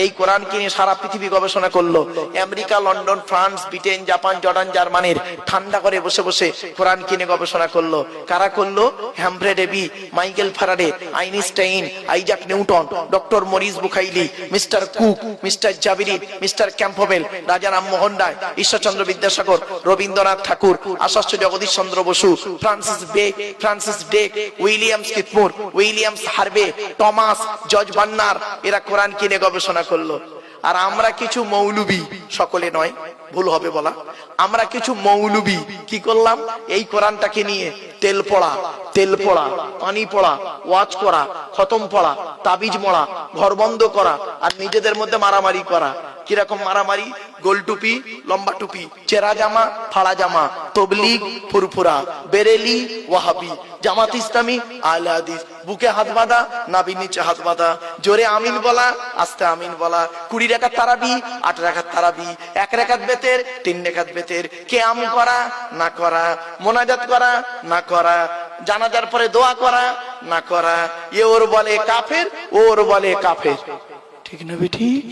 এই কোরআনকে নিয়ে সারা পৃথিবী গবেষণা করলো। America, London, France, Britain, Japan, Jordan, জার্মানির ঠান্ডা করে বসে বসে কোরআন কিনে গবেষণা করলো। কারা করলো? Humphry Davy, Michael Faraday, Einstein, Isaac Newton, doctor Maurice Bucaille, mister Cook, mister Jabiri, mister Campbell, Raja Rammohan Roy, Ishwarchandra Vidyasagar, Rabindranath Tagore, Acharya Jagadish Chandra Bose, Francis Drake, William Skidmore, Williams Harvey, Thomas, George Bernard, এরা কোরআন কিনে গবেষণা করলো। আর আমরা কিছু মৌলবি, সকলে নয়, ভুল হবে বলা, আমরা কিছু মৌলবি কি করলাম? এই কোরআনটাকে নিয়ে তেল পড়া, পানি পড়া, ওয়াজ করা, খতম পড়া, তাবিজ মরা, ঘর বন্ধ করা, আর নিজেদের মধ্যে মারামারি করা। কিরকম মারামারি? গোল টুপি, লম্বা টুপি, চেরা জামা, ফাড়া জামা, তবলিগ, ফুরফুরা, বেরেলি, ওয়াহাবি, জামাত ইসলামী, আহলে হাদিস, বুকে হাত বাঁধা, নাভির নিচে হাত বাঁধা, জোরে আমিন বলা, আস্তে আমিন বলা, 20 রাকাত তারাবি, 8 রাকাত তারাবি, 1 রাকাত বেতের, 3 রাকাত বেতের, কিয়াম করা না করা, মোনাজাত করা না করা, জানাজার পরে দোয়া করা না করা। এ ওর বলে কাফের, ওর বলে কাফের। ঠিক না? ঠিক।